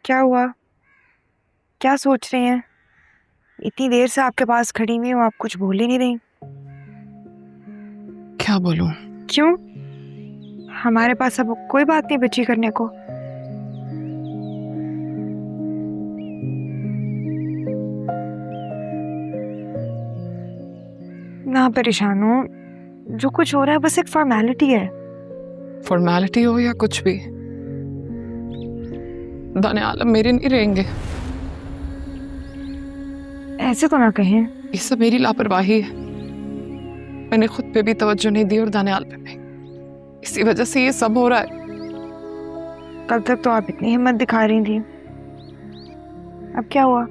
क्या हुआ? क्या सोच रही हैं? इतनी देर से आपके पास खड़ी हुई हूँ, आप कुछ बोल ही नहीं रही। क्या बोलूं? क्यों? हमारे पास अब कोई बात नहीं बची करने को। ना परेशान हो, जो कुछ हो रहा है बस एक फॉर्मेलिटी है। फॉर्मेलिटी हो या कुछ भी, दाने आलम मेरे नहीं रहेंगे। ऐसे तो ना कहें। ये सब मेरी लापरवाही है। मैंने खुद पे भी तवज्जो नहीं दी और दाने आलम पे, इसी वजह से ये सब हो रहा है। कल तक तो आप इतनी हिम्मत दिखा रही थी, अब क्या हुआ?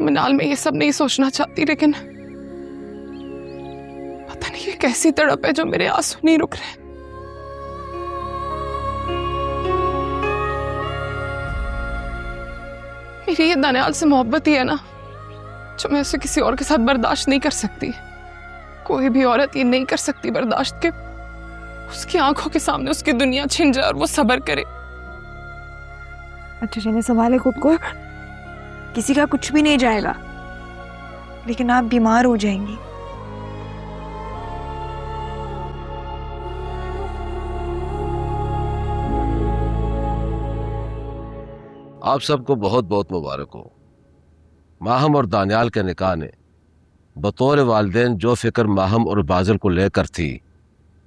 मिनाल में ये सब नहीं सोचना चाहती, लेकिन पता नहीं ये कैसी तड़प है जो मेरे आंसू नहीं रुक रहे। मेरी ये दानियाल से मोहब्बत ही है ना, जो मैं उसे किसी और के साथ बर्दाश्त नहीं कर सकती। कोई भी औरत ये नहीं कर सकती बर्दाश्त के उसकी आंखों के सामने उसकी दुनिया छिन जाए और वो सब्र करे। अच्छा चलिए, संभाले खुद को, किसी का कुछ भी नहीं जाएगा, लेकिन आप बीमार हो जाएंगी। आप सबको बहुत बहुत मुबारक हो। माहम और दानियाल के निकाह ने बतौर वालिदैन जो फिक्र माहम और बाजिल को लेकर थी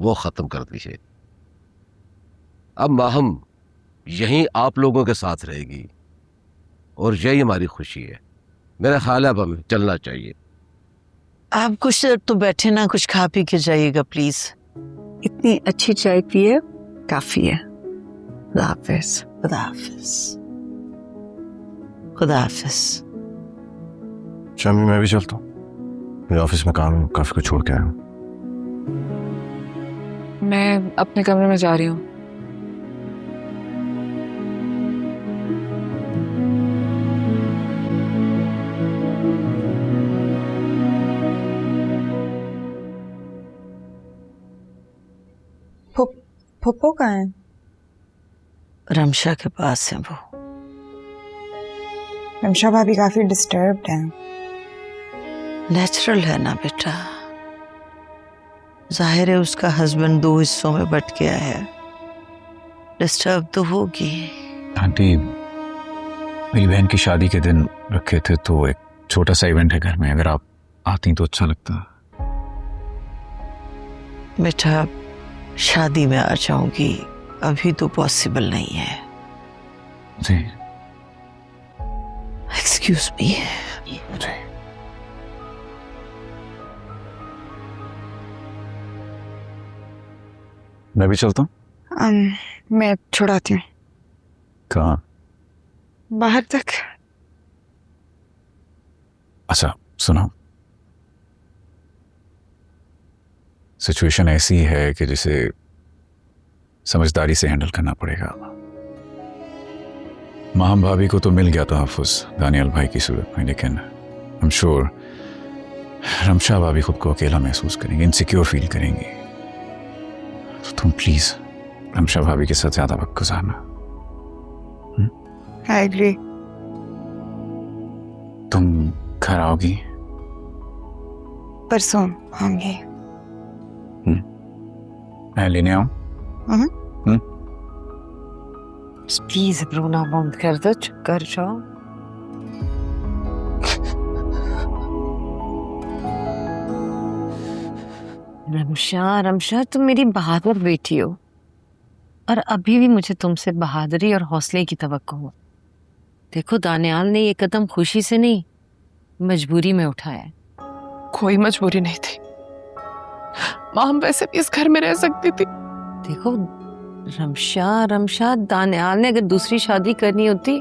वो ख़त्म कर दी है। अब माहम यहीं आप लोगों के साथ रहेगी और यही हमारी खुशी है। मेरा ख्याल है अब हमें चलना चाहिए। आप कुछ देर तो बैठे ना, कुछ खा पी के जाइएगा प्लीज। इतनी अच्छी चाय पिए काफी है। खुदा हाफिज। खुदा हाफिज। खुदा हाफिज। शामी मैं भी चलता हूँ, मेरे ऑफिस में काम है, काफी कुछ छोड़ के आया हूँ। मैं अपने कमरे में जा रही हूँ। फुप्पो कहाँ है? रमशा के पास है वो। रमशा भाभी काफी डिस्टर्ब्ड हैं। नेचुरल है ना बेटा, जाहिर है उसका हस्बैंड 2 हिस्सों में बट गया है, डिस्टर्ब तो होगी। आंटी, मेरी बहन की शादी के दिन रखे थे तो एक छोटा सा इवेंट है घर में, अगर आप आती तो अच्छा लगता। बेटा शादी में आ जाऊंगी, अभी तो पॉसिबल नहीं है। जी एक्सक्यूज मी। जी। मैं भी चलता हूँ। मैं छुड़ाती हूँ। कहाँ? बाहर तक। अच्छा सुनो, सिचुएशन ऐसी है कि जिसे समझदारी से हैंडल करना पड़ेगा। माहम भाभी को तो मिल गया तहफ़्फ़ुज़ दानियाल भाई की सूरत में, लेकिन आई एम श्योर रमशा भाभी खुद को अकेला महसूस करेंगी, इनसिक्योर फील करेंगी। तो तुम प्लीज रमशा भाभी के साथ ज्यादा वक्त गुजारना। I agree. तुम घर आओगी? परसों आऊंगी। मैं लेने आऊं? प्लीज रोना बंद कर दो, चुप कर जाओ। रमशा, रमशा तुम मेरी बहादुर बेटी हो और अभी भी मुझे तुमसे बहादुरी और हौसले की तवक्को हो। देखो दानियाल ने ये कदम खुशी से नहीं, मजबूरी में उठाया है। कोई मजबूरी नहीं थी माँ, हम वैसे भी इस घर में रह सकती थी। देखो रमशा, रमशा दानियाल ने अगर दूसरी शादी करनी होती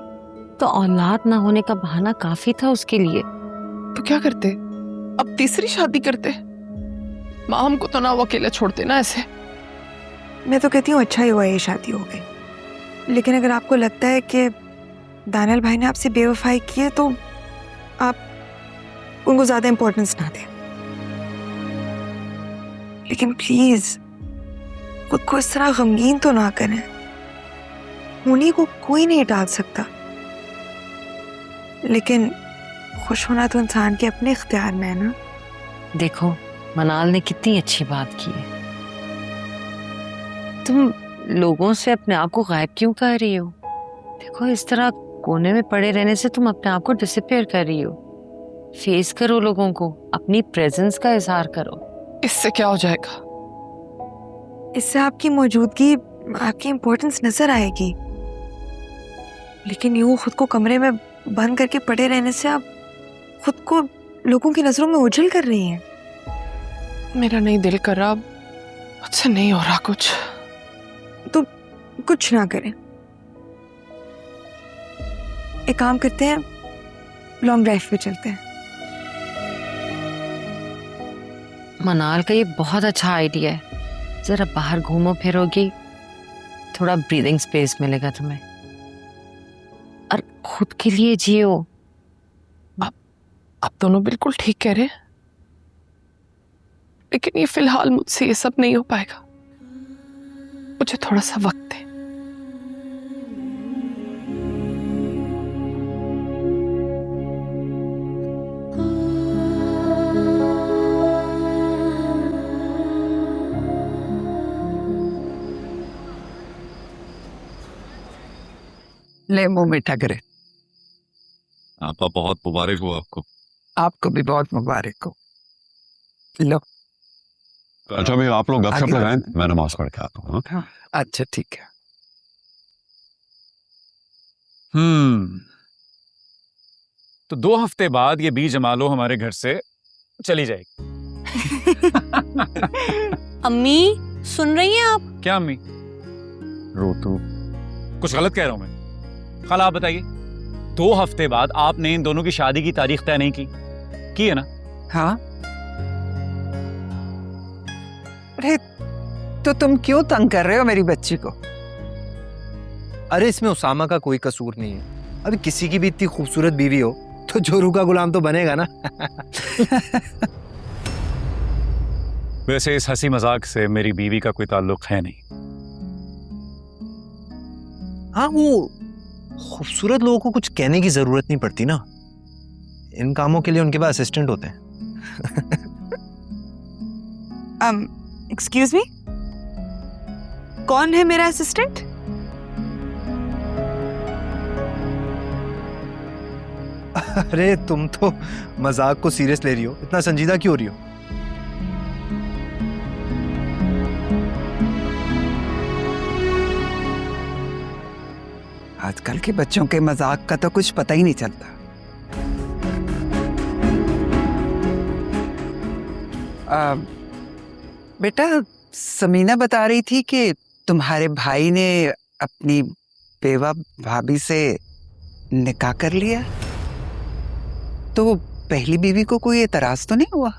तो औलाद ना होने का बहाना काफी था उसके लिए। तो क्या करते? अब तीसरी शादी करते? माँ हमको तो ना वो अकेले छोड़ते ना ऐसे। मैं तो कहती हूँ अच्छा ही हुआ ये शादी हो गई, लेकिन अगर आपको लगता है कि दानियाल भाई ने आपसे बेवफाई की है तो आप उनको ज्यादा इंपॉर्टेंस ना दें। लेकिन प्लीज खुद को इस तरह गमगीन तो ना करें। होने को कोई नहीं टाल सकता, लेकिन खुश होना तो इंसान के अपने इख्तियार में है ना। देखो मनाल ने कितनी अच्छी बात की है। तुम लोगों से अपने आप को गायब क्यों कर रही हो? देखो इस तरह कोने में पड़े रहने से तुम अपने आप को डिसअपीयर कर रही हो। फेस करो लोगों को, अपनी प्रेजेंस का इजहार करो। इससे क्या हो जाएगा? इससे आपकी मौजूदगी, आपकी इम्पोर्टेंस नजर आएगी, लेकिन यूं खुद को कमरे में बंद करके पड़े रहने से आप खुद को लोगों की नजरों में उछल कर रही हैं। मेरा नहीं दिल कर रहा, मुझसे नहीं हो रहा कुछ। तो कुछ ना करें, एक काम करते हैं, लॉन्ग ड्राइव पे चलते हैं। मनाल का ये बहुत अच्छा आइडिया है। जरा बाहर घूमो फिरोगी, थोड़ा ब्रीदिंग स्पेस मिलेगा तुम्हें, और खुद के लिए जियो। आप दोनों बिल्कुल ठीक कह रहे हैं, लेकिन ये फिलहाल मुझसे ये सब नहीं हो पाएगा। मुझे थोड़ा सा वक्त दे। ले मुंह मीठा करे। आपा बहुत मुबारक हो आपको। आपको भी बहुत मुबारक हो। लो। अच्छा भाई आप लोग गपशप आगे लगाएं, मैं नमाज पढ़ के आता हूँ। हाँ, अच्छा ठीक है। तो 2 हफ्ते बाद ये बी जमालो हमारे घर से चली जाएगी। अम्मी सुन रही हैं आप? क्या अम्मी? रोतू कुछ गलत कह रहा हूं मैं? खाला आप बताइए, 2 हफ्ते बाद आपने इन दोनों की शादी की तारीख तय नहीं की है ना? हाँ। अरे तो तुम क्यों तंग कर रहे हो मेरी बच्ची को? अरे इसमें उसामा का कोई कसूर नहीं है। अभी किसी की भी इतनी खूबसूरत बीवी हो तो जोरू का गुलाम तो बनेगा ना। वैसे इस हंसी मजाक से मेरी बीवी का कोई ताल्लुक है नहीं। हाँ, वो खूबसूरत लोगों को कुछ कहने की जरूरत नहीं पड़ती ना, इन कामों के लिए उनके पास असिस्टेंट होते हैं। एक्सक्यूज मी, कौन है मेरा असिस्टेंट? अरे तुम तो मजाक को सीरियस ले रही हो, इतना संजीदा क्यों हो रही हो? आजकल के बच्चों के मजाक का तो कुछ पता ही नहीं चलता। बेटा समीना बता रही थी कि तुम्हारे भाई ने अपनी बेवा भाभी से निकाह कर लिया, तो पहली बीवी को कोई एतराज तो नहीं हुआ?